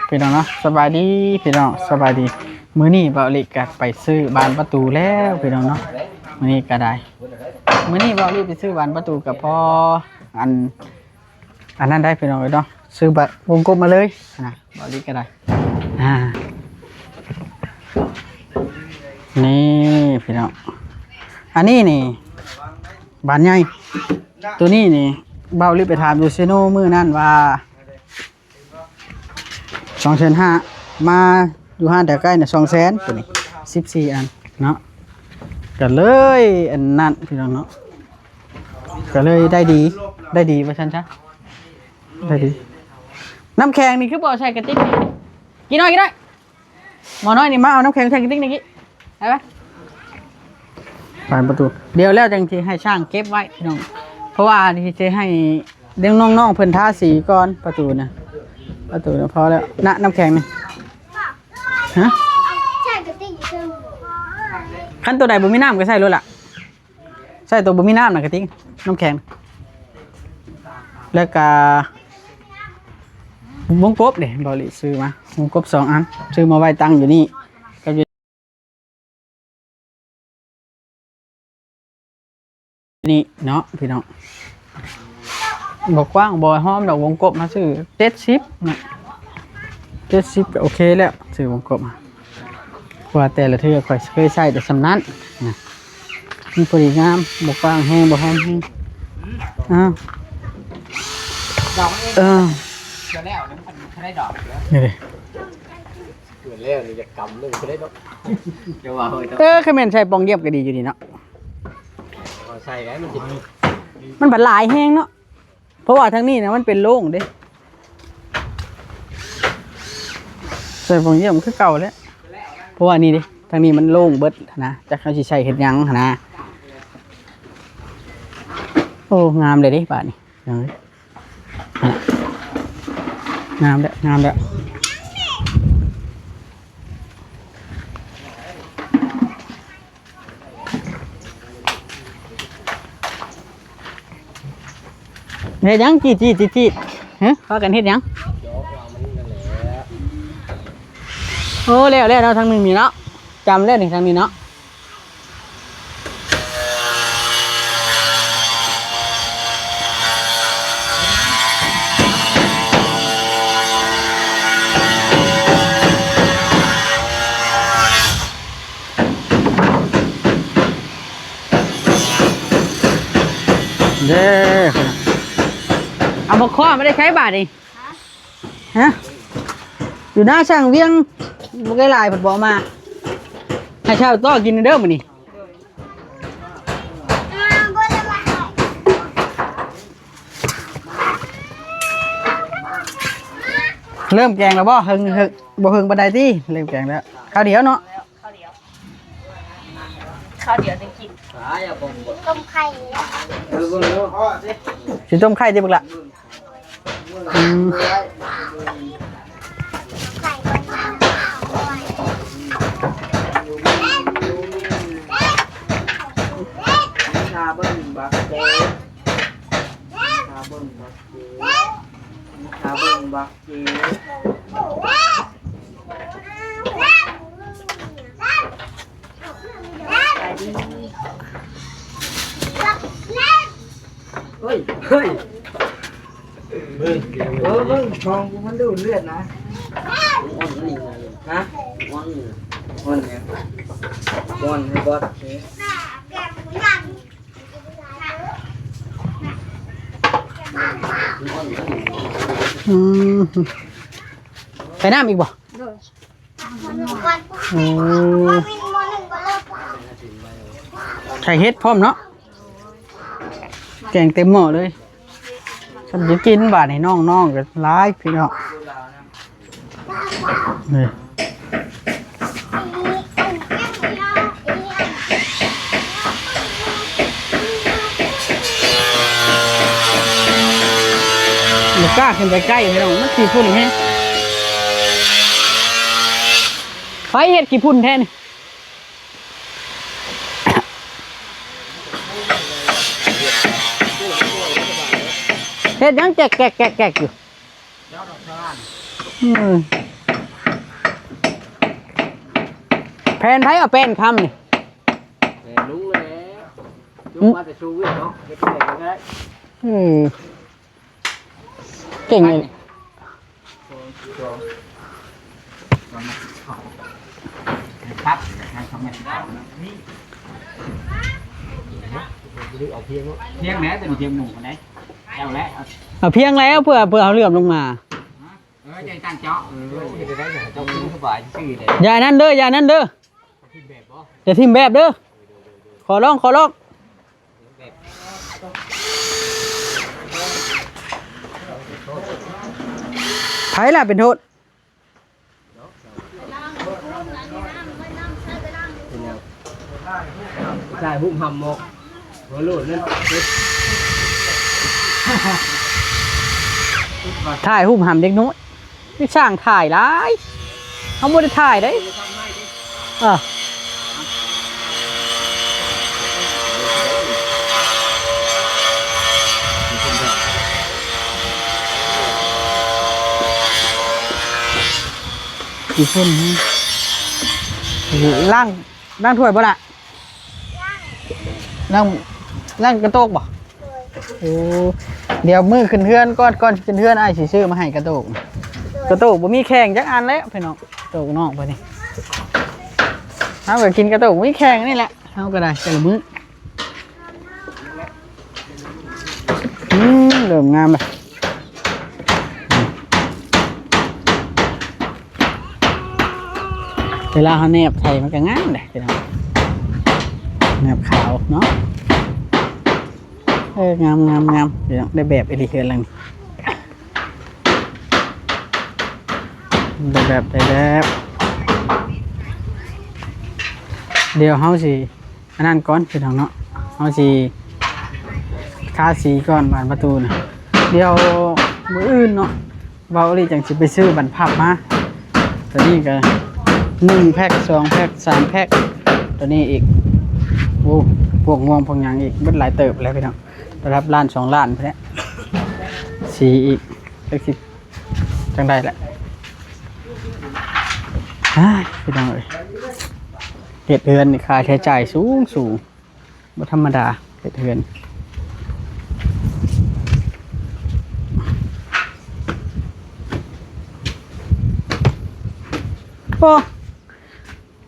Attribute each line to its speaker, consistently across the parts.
Speaker 1: พี่น้องเนาะสบายดีพี่น้องสบายดีมื้อนี้บ่าวลิก็ไปซื้อบานประตูแล้วพี่น้องเนาะมื้อนี้ก็ได้มื้อนี้บ่าวลิไปซื้อบานประตูก็พออันนั้นได้พี่น้องเนาะซื้อแบบวงกลมมาเลยนะบ่าวลิก็ได้นี่พี่น้องอันนี้นี่บานใหญ่ตัวนี้นี่บ่าวลิไปถามอยู่เซโนมื้อนั้นว่า2,500,000มาอยู่ห้างแต่ใกล้เนี่ย200,000ตัวนี้14อันเนาะก็เลยอันนั้นพี่น้องเนาะก็เลยได้ดีว่าฉันจ้ะได้ดีน้ำแข็งนี่คือบ่ใส่กระติกกินหน่อยหมอน้อยนี่มาเอาน้ำแข็งใส่กระติกนี่ได้ไหมผ่านประตูเดี๋ยวแล้วจังทีให้ช่างเก็บไว้พี่น้องเพราะว่าที่จะให้เลี้ยงน้องๆเพิ่นทาสีก่อนประตูนะพอแล้วน้ำแข็งนี่ฮะขั้นตัวใดบ่มีน้ำก็ใส่รถล่ะใส่ตัวบ่มีน้ำน่ะกระติกน้ำแข็งแล้วก็วงกบเด้บ่ลิซื้อมาวงกบ2อันซื้อมาไว้ตั้งอยู่นี่ก็อยู่นี่เนาะพี่น้องบ่กว้างบ่หอมดอกวงกบมาซื้อ70นะ70ก็โอเคแล้วซื้อวงกบมาว่าแต่ละเทื่อค่อยเคยใช้แต่สำนั้นนะมันพอดีงามบ่กว้างแห้งบ่หอมแห้งดอกเกิดแล้วมันได้ดอกนี่ดิเกิดแล้วนี่จะกำเลยได้ดอกจะว่าคือแม่นใส่ปองเยียบก็ดีอยู่ดีเนาะใส่แล้วมันจะมันบัดหลายแห้งเนาะเพราะว่าทางนี้นะมันเป็นโล่งเด้ใส่ปองเยี่ยมคือเก่าแล้วเพราะว่านี่ดิทางนี้มันโล่งเบิดนะจะเขาสิใช้เห็ดยังนะโอ้งามเลยดิบ้านนี้งามแล้วเฮ็ดยังจีฮะพากันเฮ็ดยังโอ้แล้วเนาะทางนึงนี่เนาะจำแล้วนี่ทางนี้เนาะเด้เอามาข้อไม่ได้ใช้บาทดิฮะอยู่หน้าช่างเวียงบุกไก่ลายผัดบ่อมาให้ชาวต้อกินเด้อมื้อนี้เริ่มแกงแล้วบ่หึงบ่หึงบันไดที่เริ่มแกงแล้วข้าวเดียวเนาะข้าวเดียวจะกินต้มไข่สิต้มไข่ดิบักละเฮ้ยเบิ่งทองกูมันดูเลือดนะฮะวันเนี่ยวันให้บอสไปน้ำอีกบ่ไข่เฮ็ดพร้อมเนาะแกงเต็มหม้อเลยฉันจะกินบาดให้น้องๆกันร้ายพี่น้องนี่ลูกก้าขึ้นไปใกล้พี่น้องมันขี้พุ่นแฮะไฟเห็ดขี้พุ่นแท้นี่เฮ็ดยังแกกอยู่ แผนไผเอาแป้นคำนี่
Speaker 2: แต่ลุงแล้วจุกมาแต่ชูเวียเนาะเฮ็ดได้ก็ได้
Speaker 1: เก่งเลย
Speaker 2: ครับทางคอมเมนต์นี่เอาเพียงเพียงแหนแต่เพียงหมู่คนไหนเอาแล้ว
Speaker 1: เอาเพียงแล้วเพื่อเอาเลื่อมลงมา
Speaker 2: ใจตั้งเจาะจะได้เจ้าคิ้วสบายชื่อเลย
Speaker 1: อย่านั่นเด้ออย่านั่นเด้ออย่าทิมแบบเด้อขอร้องไผล่ะเป็นโทษ
Speaker 2: ใช่บุ้มหำหมกหัวโหลดนั่น
Speaker 1: ถ่ายหูปหำเด็กน้อยนี่ช่างถ่ายร้ายเขาไม่ได้ถ่ายได้กี่คนล่างถ้วยบ่ละล่างกระโตกบ่โอ้เดี๋ยวมือขึ้นเทือนก้อนขึ้นเทือนไอ้สิซื้อมาให้กระโตกบ่มีแข่งจักอันแล้วพี่น้องกระโตกน้องไปนี่เอาก็กินกระโตกบ่มีแข่งนี่แหละเอาก็ได้แต่ละมื้อเริ่มงามเลยเวลาเขาแนบไทยมันก็งามเลยพี่น้องแนบขาวเนาะงามเดี๋ยวได้แบบเอลิเคนแล้วนี่ได้แบบเดี๋ยวเฮาสิอันนั้นก่อนพี่น้องเนาะเฮาสิทาสีก่อนบานประตูนะเดี๋ยวมื้ออื่นเนาะเบาอีจังสิไปซื้อบันพับมาตัวนี้ก็1แพ็ค2แพ็ค3แพ็คตัวนี้อีกโอ้พวกงวงพวกหยังอีกเบิดหลายเติบแล้วพี่น้องระดับล้าน2ล้านไปแล้วสีอีกเล็กสิจังได้แหละพี่น้องเอ้ยเฮ็ดเฮือนนี่ค่าใช้จ่ายสูงบ่ธรรมดาเฮ็ดเฮือนโอ้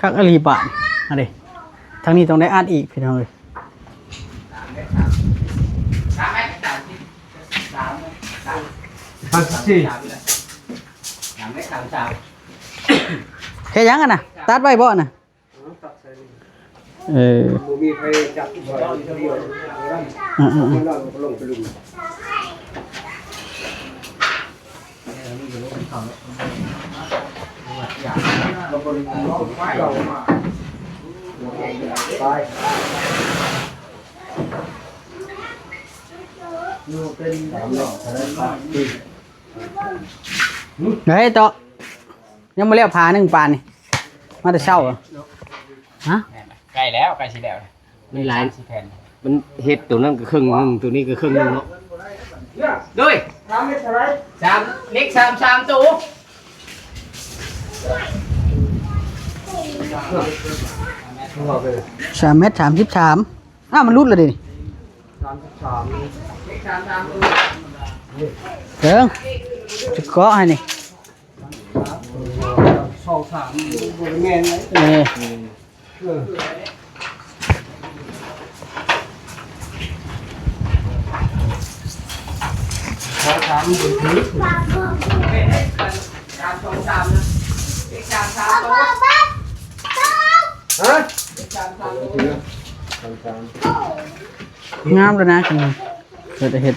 Speaker 1: คักอลีบาทมาดิทางนี้ต้องได้อ่านอีกพี่น้องเอ้ยแค่ยังอ่ะนะตัดไว้บ่น่ะ
Speaker 2: มีใครจับเดียวลงไปลุม
Speaker 1: เฮ้ยโตยังมาเลี้ยวผา1ปานนี่มาแต่เช้าเหรอฮะ
Speaker 2: ใกล้แล้วใกล้สิแล้วมันหลายสิแผ่นมันเฮ็ดตัวนั้นก็ครึ่งนึงตัวนี้ก็ครึ่งนึงเนาะด้วย3 เม็ดเท่าไหร่3เล็ก3ตัว
Speaker 1: 3 เมตร 33มันรุดเลยดิเด้อจะเกาะให้นี่
Speaker 2: แม่น
Speaker 1: งามแล้วนะเกิดเห็ด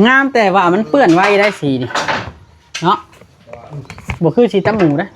Speaker 1: งามแต่ว่ามันเปื้อนไว้ได้สีนี่เนาะบ่คือสีตำหมูนะ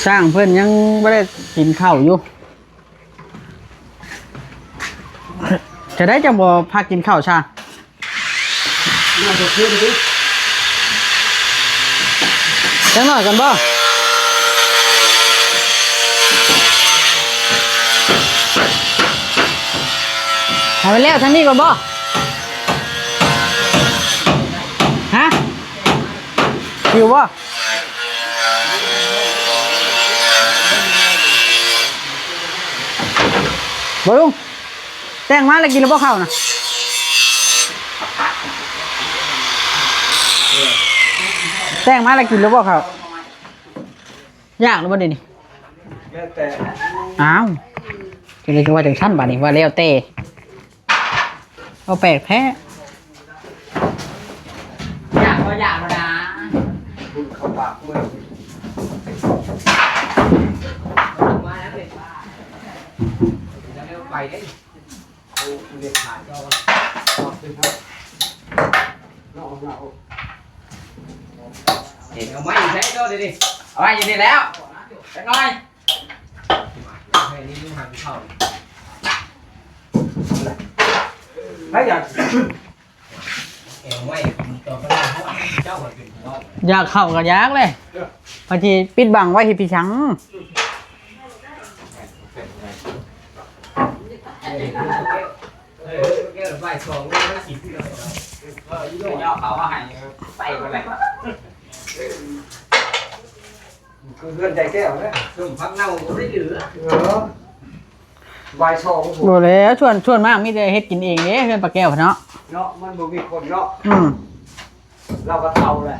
Speaker 1: สร้างเพื่อนยังไม่ได้กินข้าวอยู่จะได้จังบ่พากินข้าวช่างจังหน่อยกันบ่ทำไปแล้วทั้งนี้ก่อนบ่ฮะอยู่บ่บ่ลุงแต่งมาแล้วกินแล้วบ่เข้านะแต่งมาแล้วกินแล้วบ่เข้ายากหรือบ่เดี๋ยวนี้อ้าวจะเลยว่าจังชั้นบัดนี้ว่าแล้วแต่เอาแปลกแท้อยากก็อยากนะเข้าปากเมื่อมาแล้วเลยแล้วไปได้เอาเด็กขาดก็เห็นเอาไม้ใช้ก็ดิเอาไว้อยู่นี่แล้วจังหน่อยให้นี่ลูกหันเข้าอยากเข้ากับยากเลยบางทีปิดบังไว้ให้พี่ช้าง
Speaker 3: คือเพื่อนใจแก้วเนี่ยสุ่มพักเน่าได้เหลือวายชอง
Speaker 1: โดนแล้วชวนมากมิได้เฮ็ดกินเองเด้เพื่อนปลาแก้วเนาะ
Speaker 3: เนาะมันบ่มีคนเนาะเราก็เท่าแหละ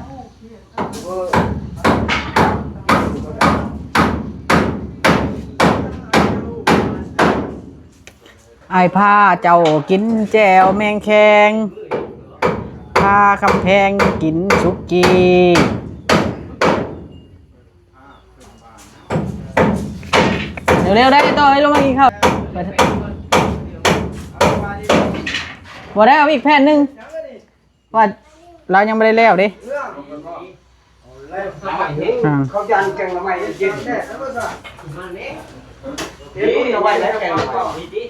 Speaker 1: ไอ้ผ้าเจ้ากินแจวแมงแคงผ้าคำแพงกินสุกี้เร็วๆได้ต่อให้ลงมากินข้าวบ่ได้เอาอีกแผ่นหนึ่งว่าเรายังไม่ได้แล้วดิ
Speaker 3: เขายันแกงละไม้เย็นแน่เดี๋ยวเอาไว้แล้วแกงละไม้ดี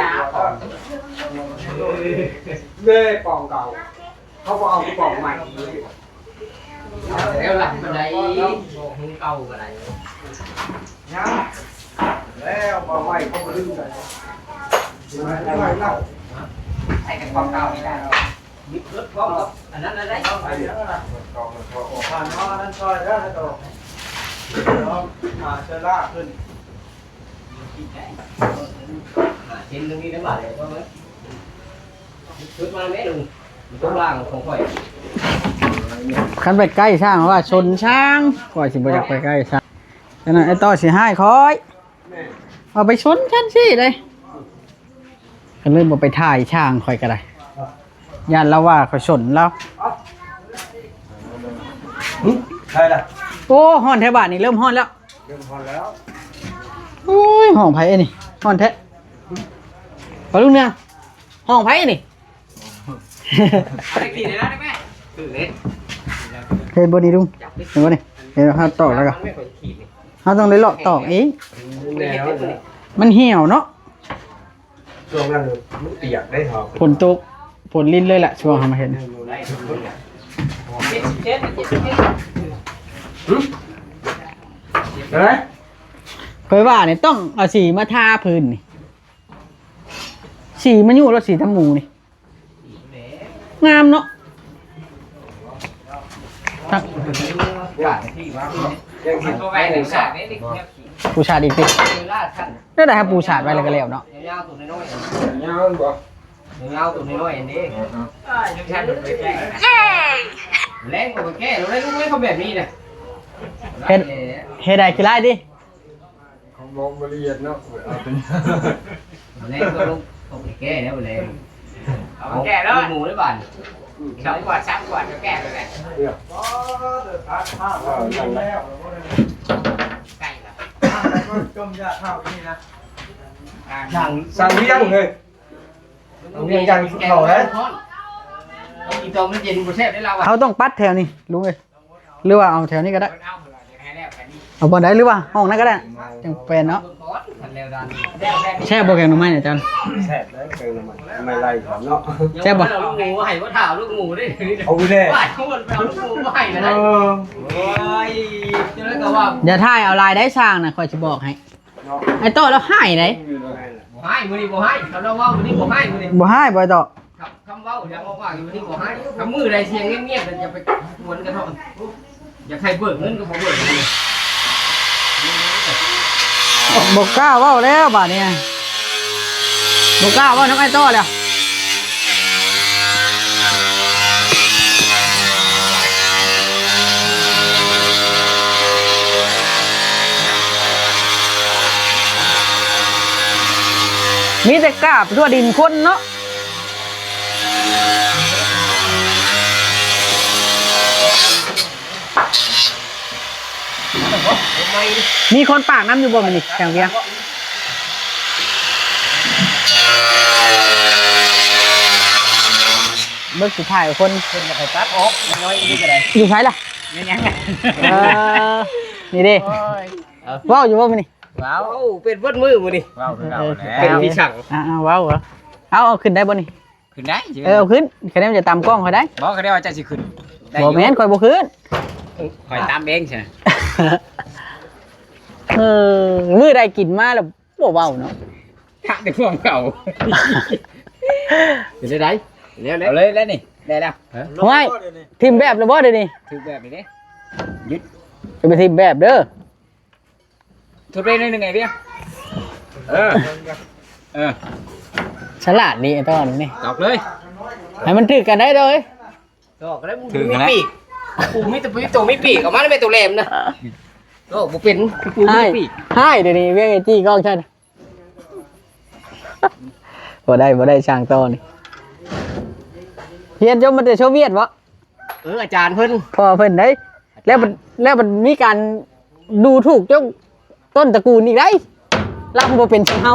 Speaker 3: ดาเล่ปองเก่าเขาก็เอาปองใหม่
Speaker 2: แล้วหลังมันได้หงเก่าอะไร
Speaker 3: แล้วปองใหม่เขาก็ลืมเลย
Speaker 2: ไอ้ปองเก่าไม่ได้มิดรถพร้อมกับอันนั้นอะไร
Speaker 3: ไปเดี๋ยวนะผ่านห้องนั้นซอยแล้วนะตัวมาเชล่าขึ้น
Speaker 2: เห็นตรงนี้ได้บ่เลยก็มั้ยชุดมาไหมลุงต้องล่างของข่อย
Speaker 1: คันไปใกล้ช่างว่าชนช่างก่อยสิบ่อยากไปใกล้ช่างฉะนั้นไอ้ต่อสิให้คอยเอาไปชนชั้นสิเลยก็เลยบ่ไปถ่ายช่างคอยก็ได้ย่านเราว่าคอยชนเรา
Speaker 3: ใช่ละ
Speaker 1: โอ้ฮ้อนแท้บ้านนี่เริ่มฮ้อนแล้ว
Speaker 3: เริ่มฮ้อนแล้ว
Speaker 1: โอ้ยห้องไผนี่ฮ้อนแท้พอลุงเนี่ยห้องไผนี่
Speaker 2: ได้กี่ได้ไหมคือเล็ก
Speaker 1: เห็นบ่นี่ลุงเห็นบ่นี่เห็นเขาตอกแล้วก็เขาต้องได้เลาะตอกเองมันเหี่ยวเนาะ
Speaker 3: ช่วงนั้นมันเปียกได้หรอ
Speaker 1: ฝนตกฝนลิ้นเลยแหละช่วงเขามาเห็น
Speaker 3: อะไร
Speaker 1: เคยว่าเนี่ยต้องเอาสีมาทาพื้นนี่สีมันอยู่แล้วสีทำหมูนี่งามเนาะปูชาดอีกทีได้แต่ครับปูชาดไว้แล้วก็แล้วเนาะ
Speaker 2: ยาวตัวน้อยๆยาวบ่ยาวตัวน้อยๆอันนี้ยังแค่ดูไปแก้แรงกว่าแก้เราได้ลูกเล่นเขาแบบนี้เนี่ย
Speaker 1: เฮ็ดได้กี่ไร่ดิ
Speaker 3: ของมองละเอียดเนาะ
Speaker 2: แรงก็ลงตรงแก้แล้วแรงเอาแก้แล้วหมูได้บ้าน2 กว่า 3 กว่าก็แก้ไปแหละไก่ละ
Speaker 3: ต้มยาข้าวนี่นะสั่งเลี้ยงเลยเลี้ยงยังเขาเลย
Speaker 2: อีตรงนั้นเย็นบุเซ่ได้เรา
Speaker 1: เขาต้องปัดแถวนี่ลุงเอ้ย หรือว่าเอาแถวนี้ก็ได้เอาบนได้หรือว่าห้องนั้นก็ได้จังเป็นเนาะแช่บ่แกงหน่อไม้เนี่ยจัน
Speaker 3: แซ่บเลยเกินมันไม่ไล่เขาเนาะ
Speaker 1: แช่บ่
Speaker 2: ลูกหมูให้ว่าถามลูกหมูดิ
Speaker 3: เอาไปเลย
Speaker 2: ว่าทุกคนไปเอาลูกหมูมาให้นะโอ้ยเจ้าก็ว่า
Speaker 1: อย่าถ่ายเอาลายได้สร้างนะคอยจะบอกให้ไอ้โตแล้วให้ไหน
Speaker 2: บ่ให้มื้อนี้บ่ให้เขาเราว่ามื้อนี้บ่ให้มื้อนี้
Speaker 1: บ่ให้บ่โต
Speaker 2: ครับคำเว้าอย่าบอกว่าอยู่มื้อนี้บ่ให้คำมือใดเสียงเงียบๆอย่าไปหวนกันเท่าอย่าใครเบิกเงินก็บ่เบิก
Speaker 1: บ่กล้าเว้าแล้วบาดนี้บ่กล้าเว้าน้ำไอ้โตแล้วมีแต่กราบทั่วดินคนเนาะมีคนปากน้ำอยู่บ่มันนี่แกงเวียงเบิกสุดท้ายคน
Speaker 2: คนจะไปตัดออกน้อยนี่ก็ได้
Speaker 1: อยู่ไสล่ะ
Speaker 2: ยังยัง
Speaker 1: นี่ดิว้าวอยู่บ่มันนี่
Speaker 2: ว้าวเป็นเบิดมือมื้อนี้ว้าวเป็นพี่ช่าง
Speaker 1: ว้าวเหรอเอาขึ้นได้บ่นี่
Speaker 2: ขึ้นได้
Speaker 1: เอาขึ้นคะแนนจะตามกล้องเขาได้
Speaker 2: บอกก็ได้ว่าจะสิขึ้น
Speaker 1: บ่แม่นคอยบ่ขึ้น
Speaker 2: คอยตามเองใช่
Speaker 1: มื้อใดกินมาแล้วบ่เว้าเนาะ
Speaker 2: ถ้าแต่พวกเก่าเป็นได้ได้เร็วเอาเลยแล้วนี่ได้แล้ว
Speaker 1: ห้วยทีมแบบแล้วบ่เดี๋ยวนี้
Speaker 2: ถือแบบนี้ยึด
Speaker 1: จะไปทีมแบบเด้อ
Speaker 2: ทุบได้หนึ่งไงพี่เออ
Speaker 1: ฉลาดดีไอ้ตอนนี้
Speaker 2: ตอกเลย
Speaker 1: ให้มันถือกันได้เลย
Speaker 2: ตอกแล้วถือกันปีกปูไม่ตัวปีตัวไม่ปีกออกมาแล้วเป็นตัวแหลมนะโอ้ปูเป็นปูไม่ปีก
Speaker 1: ให้เดี๋ยวนี้เวียงไอ้จี้กล้องฉันบ่ได้ช่างโตนี่เฮียนจบมาแต่โซเวียตวะ
Speaker 2: อาจารย์เพิ่น
Speaker 1: พอเพิ่นได้แล้วมันมีการดูถูกเจ้าต้นตระกูลอีกได้เราบ่เป็นชาวเฮา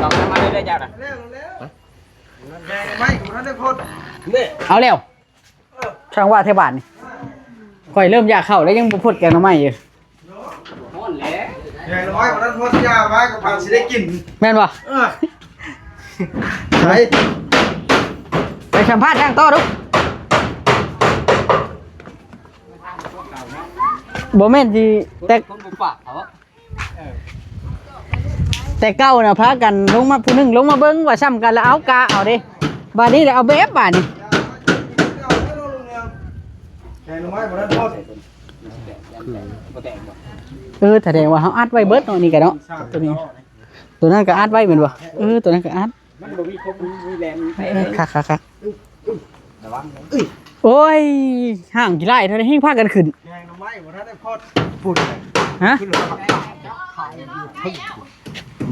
Speaker 2: ตอกมาเลยได้จ้าน่ะ
Speaker 3: ไม่ผมท่านได้พด
Speaker 1: เอาแล้วช่างว่าเทบาทนี่ข่อยเริ่มอยากเข้าแล้วยังบ่พูดแกงหน่อไม้อยู่
Speaker 2: ฮ้อนแล้ว
Speaker 3: ใหญ่น้อยผมท่านพดยาไว้กับผ่านสิได้กิน
Speaker 1: แม่นบ่ ไปสัมภาษณ์ช่างโตดูบ่แม่นสิแต่
Speaker 2: คนบุปผาเขา
Speaker 1: แต่เก้าน่ะพากันลงมาผู้หนึงลงมาเบิ่งว่าซ้ำกันแล้วเอากาเอาเด้บัดนี้ได้เอาแบบบาดนี้
Speaker 3: ใหญ่น้อยผมท่านพด
Speaker 1: แสดงว่าเฮาอัดไว้เบิดเนาะนี่ก็เนาะตัวนี้ตัวนั้นก็อัดไว้แม่นบ่ตัวนั้นก็อัด
Speaker 2: มันบ่มีครบมีแรง
Speaker 1: ค่ะโอ้ยห่างกี่ไร่เท่านี้ให้พากันขึ้น
Speaker 3: ใหญ่น้อยผมท่านได้พดฝุ่น
Speaker 1: ฮะ
Speaker 3: ขึ้นเลย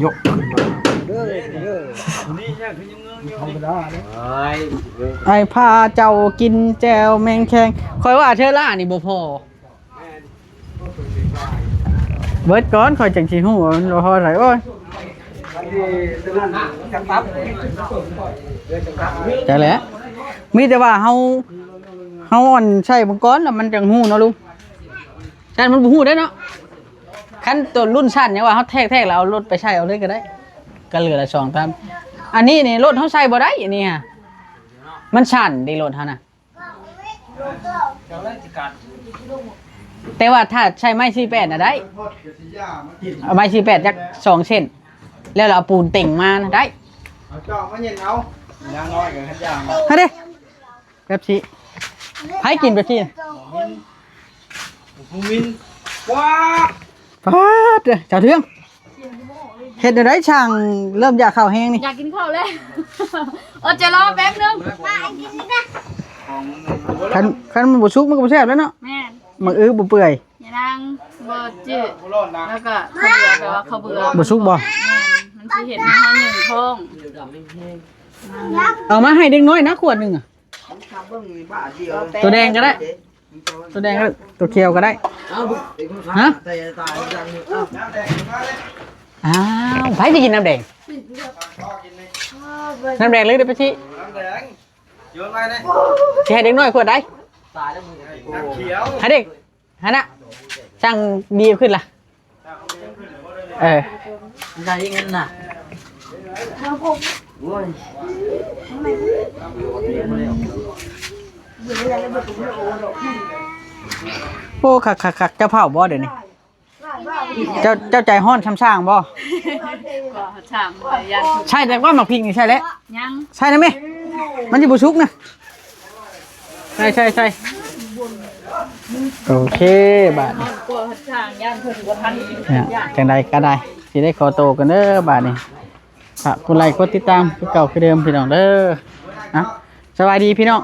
Speaker 3: ยกขึ้นมานี่เนี่ยคือยังเงื้ออยู่ธรรมดาเนี่ย
Speaker 1: ไอ้พาเจ้ากินแจวแมงแคงคอยว่าเธอล่านี่บ่พอเบิดก้อนคอยจังสิฮู้ว่ามันบ่พอไหลโอ้ยจังแหละมีแต่ว่าเฮาอ่อนใช้บังก้อนแล้วมันจังฮู้เนาะลุงฉันมันบ่ฮู้ได้เนาะคันตัวรุ่นชั้นเนี่ยว่าเฮาแทกแล้วเอารถไปใช้เอาเลยก็ได้ก็เหลือละ2ตามอันนี้นี่รถเฮาใช้บ่ได้อันนี้ฮะมันชั้นดีรถเฮาน่ะแต่ว่าถ้าใช้ไม้48น่ะได้เอาไม้48จัก2เส้นแล้วเราเอาปูนเต่งมานะได้
Speaker 3: เอาจอกมาเย็นเอาย่างน้อยกับขันย่าง
Speaker 1: ฮะเด้เป๊ปซี่ให้กินเป๊ปซี่
Speaker 3: มูมินว้า
Speaker 1: ฟาดเด้อเจ้าเทืองเฮ็ดได้ช่างเริ่มอยากเข้าแห้งนี่
Speaker 4: อยากกินข้าวเลยจะรอแป๊บนึงมากินนี่นะ
Speaker 1: คันมันบ่สุกมันก็บ่แซ่บแล้วเนาะ
Speaker 4: แม่น
Speaker 1: มันบ่เปื่อย
Speaker 4: อย่านั่งบ่จืดแล้วก็ข้าวเบื่อแปลว่าข้าวเบื่อ
Speaker 1: บ่สุกบ่
Speaker 4: แม่นมันสิเห็นให้เฮาหนึ่งท้อง
Speaker 1: เอามาให้เด็กน้อยนะขวดหนึงอ่ะตัวแดงก็ได้ ตัวแดงก็ตัวเขียวก็ได้ฮะอ้าวไผสิกินน้ำแดงน้ำแดงเลยเด้อเป๊ปซี่
Speaker 3: น้ำแดง โยนไปเลย
Speaker 1: สิให้เด็กน้อยขวดได้
Speaker 3: น้ำเขียว
Speaker 1: ให้เด็กฮะนะช่างดีขึ้นล่ะได้เงินน่ะโอ้คักเจ้าเผาบ่เดี๋ยวนี้เจ้าใจห้อนช้ำช่างบ่
Speaker 4: ก็ถามว่ายัน
Speaker 1: ใช่แต่ว่าหมักพริกนี่ใช่แล้ว
Speaker 4: ยัง
Speaker 1: ใช่นะแม่มันจะบุชุกนะใช่โอเคบาทนี้
Speaker 4: กลัวทางยันเพิ่นบ่ทัน
Speaker 1: เนี่ยจังใดก็ได้สิได้ขอโตวกันเด้อบาทนี้ฝากกดไลค์กดติดตามคือเก่าคือเดิมพี่น้องเด้อนะสวัสดีพี่น้อง